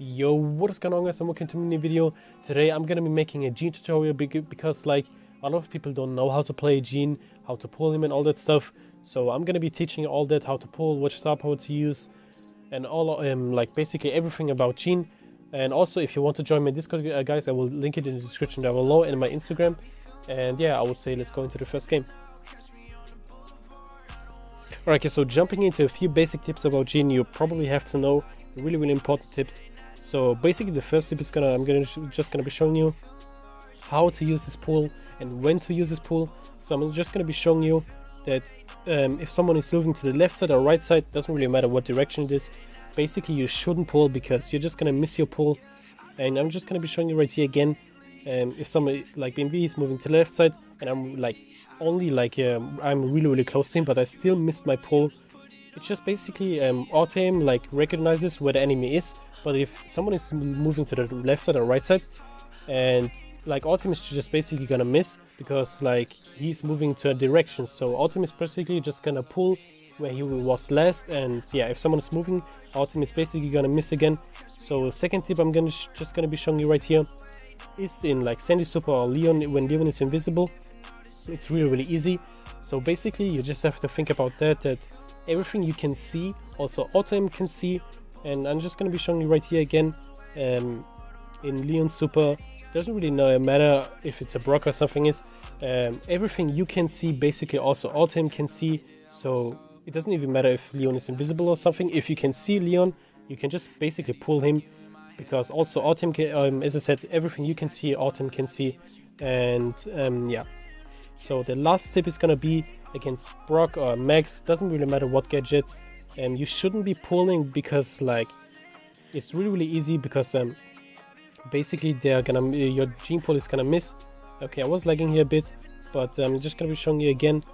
Yo, what is going on, guys, and welcome to a new video. Today I'm gonna be making a Gene tutorial because like a lot of people don't know how to play Gene, how to pull him and all that stuff. So I'm gonna be teaching you all that, how to pull, which star power to use, and all like basically everything about Gene. And also, if you want to join my Discord, guys, I will link it in the description down below and my Instagram. And yeah, I would say let's go into the first game. Alright, okay, so jumping into a few basic tips about Gene, you probably have to know really important tips. So basically the first tip is just gonna be showing you how to use this pull and when to use this pull. So I'm just gonna be showing you that if someone is moving to the left side or right side, doesn't really matter what direction it is, basically you shouldn't pull because you're just gonna miss your pull. And I'm just gonna be showing you right here again, if somebody like BMV is moving to the left side and I'm like I'm really close to him, but I still missed my pull. It's just basically auto aim like recognizes where the enemy is. But if someone is moving to the left side or right side, and like auto aim is just basically gonna miss because like he's moving to a direction. So auto aim is basically just gonna pull where he was last, and yeah, if someone is moving, auto aim is basically gonna miss again. So second tip I'm just gonna be showing you right here is in like Sandy Super or Leon, when Leon is invisible. It's really easy. So basically you just have to think about that everything you can see, also auto aim can see. And I'm just going to be showing you right here again, in Leon Super, doesn't really matter if it's a Brock or something is, everything you can see basically also auto aim can see. So it doesn't even matter if Leon is invisible or something. If you can see Leon, you can just basically pull him, because also auto aim can, as I said, everything you can see auto aim can see. And yeah, so the last tip is going to be against Brock or Max, doesn't really matter what gadget. You shouldn't be pulling because like it's really easy, because basically they're gonna your Gene pull is gonna miss. Okay, I was lagging here a bit, but I'm just gonna be showing you again.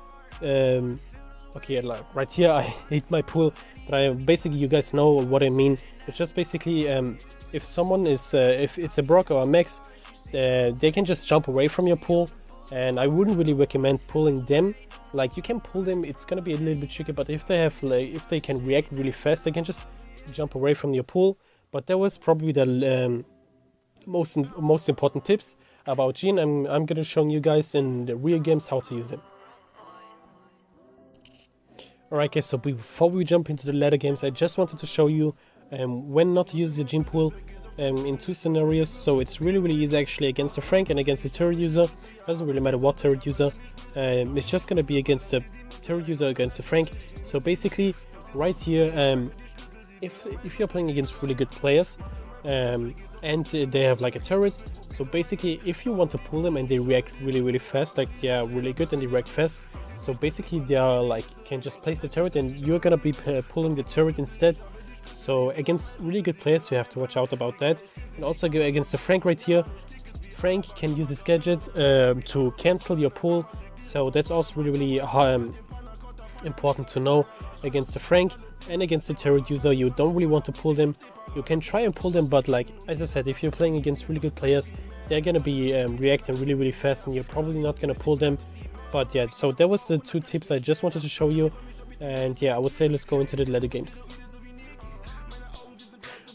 Okay, like right here I hit my pull, but basically you guys know what I mean. It's just basically if someone is if it's a Brock or a Max, they can just jump away from your pull, and I wouldn't really recommend pulling them. Like, you can pull them, it's gonna be a little bit tricky, but if they have like, if they can react really fast, they can just jump away from your pull. But that was probably the most important tips about Gene. I'm gonna show you guys in the real games how to use it. Alright guys, so before we jump into the later games, I just wanted to show you when not to use the Gene pull in two scenarios. So it's really easy actually against the Frank and against the turret user. Doesn't really matter what turret user. It's just gonna be against the turret user, against the Frank. So basically right here, if you're playing against really good players and they have like a turret, so basically if you want to pull them and they react really fast, like they are really good and they react fast, so basically they are like can just place the turret and you're gonna be pulling the turret instead. So against really good players you have to watch out about that. And also against the Frank right here, Frank can use his gadget to cancel your pull. So that's also really important to know against the Frank. And against the turret user, you don't really want to pull them. You can try and pull them, but like as I said, if you're playing against really good players, they're gonna be reacting really fast, and you're probably not gonna pull them. But yeah, so that was the two tips I just wanted to show you. And yeah, I would say let's go into the later games.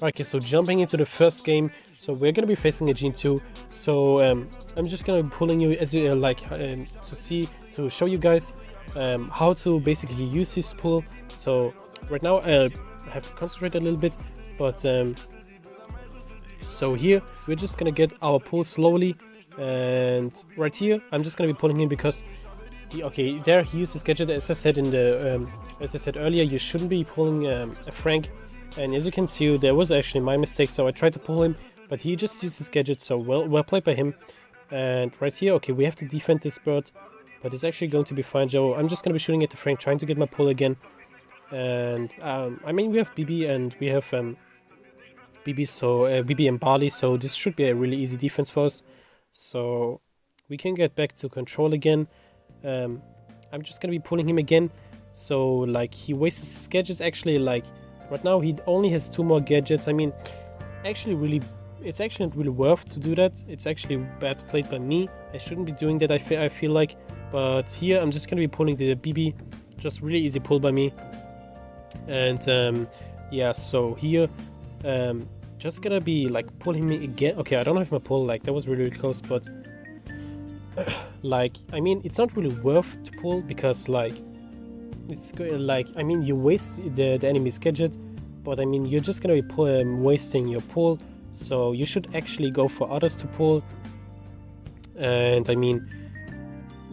Okay, so jumping into the first game, so we're gonna be facing a Gene 2. So I'm just gonna be pulling you as you to show you guys how to basically use this pull. So right now I have to concentrate a little bit, but so here we're just gonna get our pull slowly, and right here I'm just gonna be pulling him because okay, there he used his gadget. As I said in the as I said earlier, you shouldn't be pulling a Frank. And as you can see, there was actually my mistake, so I tried to pull him, but he just used his gadget, so well played by him. And right here, okay, we have to defend this bird, but it's actually going to be fine. So I'm just going to be shooting at the Frank, trying to get my pull again. And I mean, we have BB and we have BB, so BB and Barley, so this should be a really easy defense for us. So we can get back to control again. I'm just going to be pulling him again. So like he wastes his gadgets actually, like right now he only has 2 more gadgets. I mean, actually it's actually not really worth to do that. It's actually bad played by me. I shouldn't be doing that, I feel like. But here I'm just going to be pulling the BB. Just really easy pull by me. And yeah, so here just gonna be like pulling me again. Okay, I don't have my pull, like that was really close, but like I mean it's not really worth to pull because like it's like I mean you waste the enemy's gadget, but I mean you're just gonna be wasting your pull, so you should actually go for others to pull. And I mean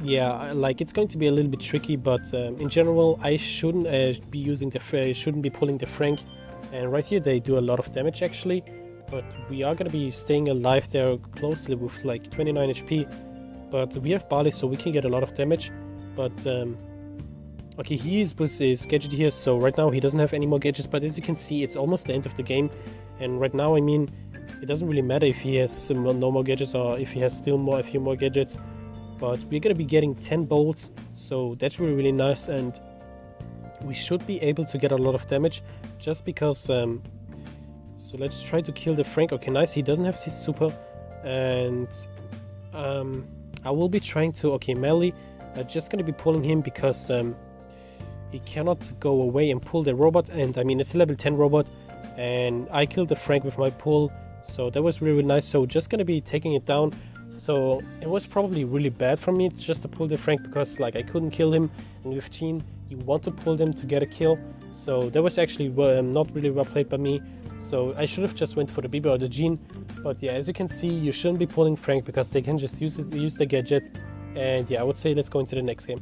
yeah, like it's going to be a little bit tricky, but in general I shouldn't be using the shouldn't be pulling the Frank. And right here they do a lot of damage actually, but we are gonna be staying alive there closely with like 29 HP. But we have Barley, so we can get a lot of damage. But okay, he is with his gadget here, so right now he doesn't have any more gadgets. But as you can see, it's almost the end of the game, and right now I mean it doesn't really matter if he has no more gadgets or if he has still a few more gadgets. But we're gonna be getting 10 bolts, so that's really nice, and we should be able to get a lot of damage just because so let's try to kill the Frank. Okay, nice, he doesn't have his super, and I will be trying to melee. I'm just gonna be pulling him because he cannot go away and pull the robot, and I mean it's a level 10 robot, and I killed the Frank with my pull, so that was really nice. So just gonna be taking it down. So it was probably really bad for me just to pull the Frank because like I couldn't kill him, and with Jean you want to pull them to get a kill, so that was actually not really well played by me. So I should have just went for the BB or the Jean. But yeah, as you can see, you shouldn't be pulling Frank because they can just use the gadget. And yeah, I would say let's go into the next game.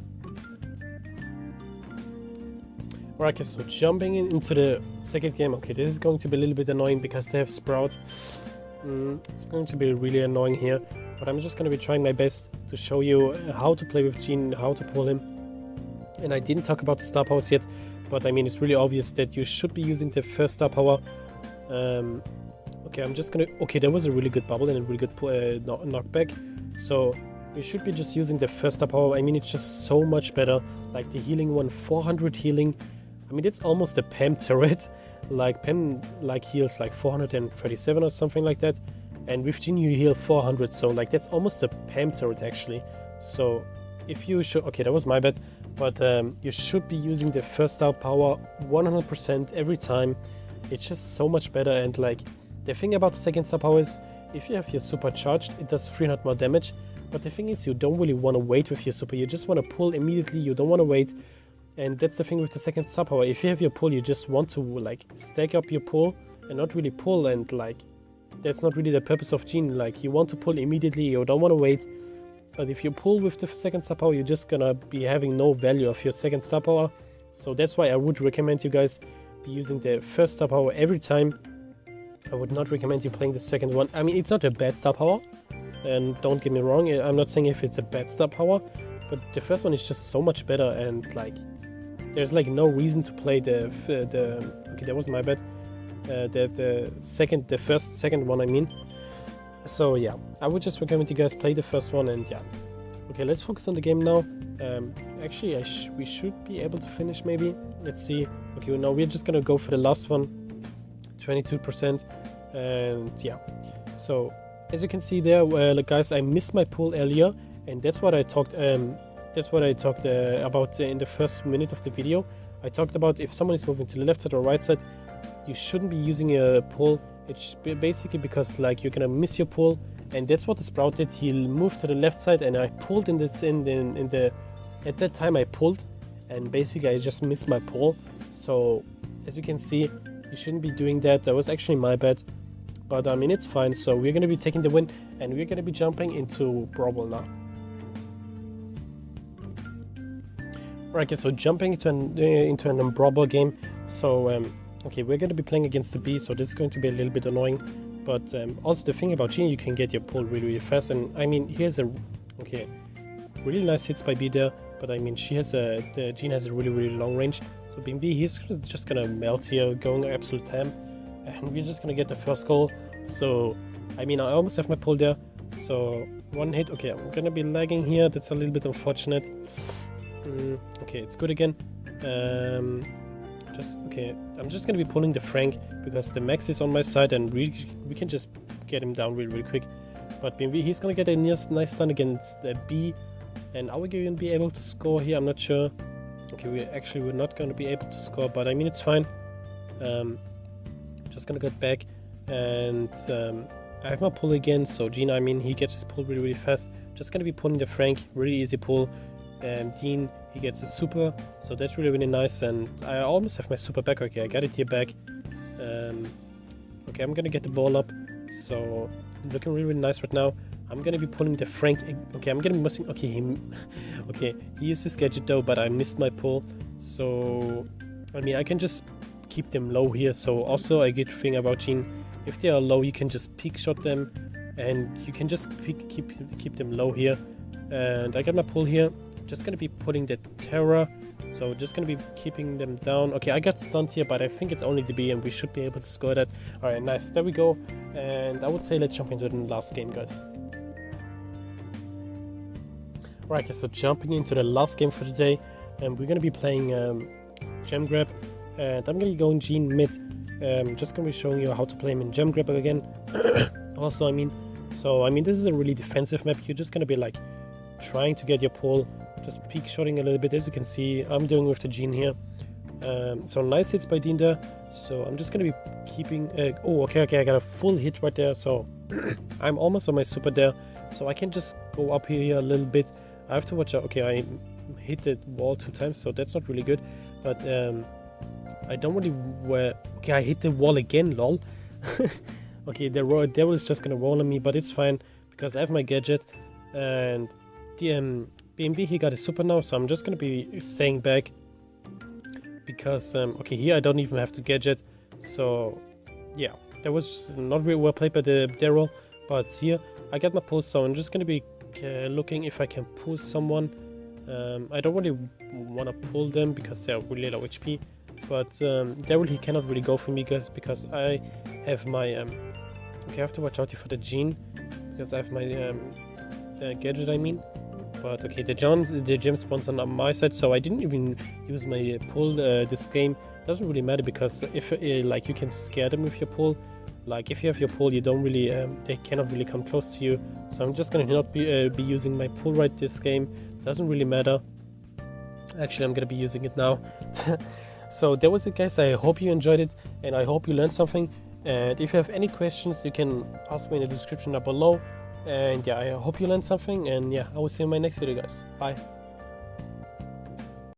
Alright, okay, so jumping into the second game. Okay, this is going to be a little bit annoying because they have Sprout. It's going to be really annoying here, but I'm just going to be trying my best to show you how to play with Jean, how to pull him. And I didn't talk about the star powers yet, but I mean it's really obvious that you should be using the first star power. Okay, I'm just gonna... Okay, that was a really good bubble and a really good knockback. So you should be just using the first star power. I mean it's just so much better. Like the healing one, 400 healing. I mean it's almost a Pam turret. Like Pam like heals like 437 or something like that, and with Jean you heal 400. So like that's almost a Pam turret actually. So if you should... Okay, that was my bad. But you should be using the first star power 100% every time. It's just so much better. And like the thing about the second star power is if you have your super charged, it does 300 more damage. But the thing is you don't really want to wait with your super. You just want to pull immediately. You don't want to wait. And that's the thing with the second star power. If you have your pull, you just want to like stack up your pull and not really pull. And like that's not really the purpose of Jean. Like you want to pull immediately. You don't want to wait. But if you pull with the second star power, you're just gonna be having no value of your second star power. So that's why I would recommend you guys be using the first star power every time. I would not recommend you playing the second one. I mean, it's not a bad star power, and don't get me wrong, I'm not saying if it's a bad star power, but the first one is just so much better, and like there's like no reason to play the okay, that was my bad. The second one I mean. So yeah, I would just recommend you guys play the first one, and yeah. Okay, let's focus on the game now. Actually, we should be able to finish maybe. Let's see. Okay, now we're just gonna go for the last one, 22%, and yeah. So as you can see there, like guys, I missed my pull earlier, and that's what I talked. About in the first minute of the video. I talked about if someone is moving to the left side or right side, you shouldn't be using a pull. It's basically because like you're gonna miss your pull, and that's what the Sprout did. He'll move to the left side, and I pulled at that time I pulled, and basically I just missed my pull. So as you can see, you shouldn't be doing that. That was actually my bad, but I mean it's fine. So we're gonna be taking the win, and we're gonna be jumping into Brawl now. Alright, okay, so jumping into an Brawl game. So okay, we're going to be playing against the B, so this is going to be a little bit annoying. But also the thing about Jean, you can get your pull really fast. And I mean, here's a... Okay, really nice hits by B there. But I mean, Jean has a really long range. So BMV, he's just going to melt here, going absolute ham. And we're just going to get the first goal. So, I mean, I almost have my pull there. So, one hit. Okay, I'm going to be lagging here. That's a little bit unfortunate. Okay, it's good again. Okay, I'm just gonna be pulling the Frank because the max is on my side, and we can just get him down really quick. But BMV, he's gonna get a nice stun against the B, and are we gonna be able to score here? I'm not sure. Okay, we're not gonna be able to score, but I mean it's fine. Just gonna get back, and I have my pull again. So Gene, I mean, he gets his pull really fast. Just gonna be pulling the Frank, really easy pull. Dean, he gets a super, so that's really nice. And I almost have my super back. Okay, I got it here back. Okay, I'm gonna get the ball up. So looking really nice right now. I'm gonna be pulling the Frank. Okay, I'm gonna be missing. Okay, he used his gadget though, but I missed my pull. So I mean, I can just keep them low here. So also a good thing about Gene, if they are low, you can just peek shot them, and you can just keep them low here. And I got my pull here. Just gonna be putting the Terror. So just gonna be keeping them down. Okay, I got stunned here, but I think it's only the B, and we should be able to score that. All right, nice. There we go. And I would say let's jump into the last game, guys. Right, okay, so jumping into the last game for today, and we're gonna be playing Gem Grab, and I'm gonna be going Gene mid. Just gonna be showing you how to play him in Gem Grab again. Also, I mean, this is a really defensive map. You're just gonna be like trying to get your pull, just peek shotting a little bit. As you can see, I'm doing with the Gene here. So nice hits by Dean there. So I'm just gonna be keeping. Oh, okay, I got a full hit right there. So I'm almost on my super there. So I can just go up here a little bit. I have to watch out. Okay, I hit the wall 2 times, so that's not really good. But I don't really okay, I hit the wall again, lol. Okay, the devil is just gonna roll on me, but it's fine because I have my gadget. And the BMV, he got a super now, so I'm just gonna be staying back because okay, here I don't even have to gadget. So yeah, that was not really well played by the Daryl, but here I got my pull, so I'm just gonna be looking if I can pull someone. I don't really want to pull them because they're really low HP, but Daryl, he cannot really go for me, guys, because I have my okay, I have to watch out here for the Gene because I have my gadget, I mean. But okay, the gem spawns on my side, so I didn't even use my pull this game. Doesn't really matter because if like you can scare them with your pull. Like if you have your pull, you don't really they cannot really come close to you. So I'm just gonna not be using my pull right this game. Doesn't really matter. Actually, I'm gonna be using it now. So that was it, guys. I hope you enjoyed it, and I hope you learned something. And if you have any questions, you can ask me in the description down below. And yeah, I hope you learned something, and yeah, I will see you in my next video, guys. Bye.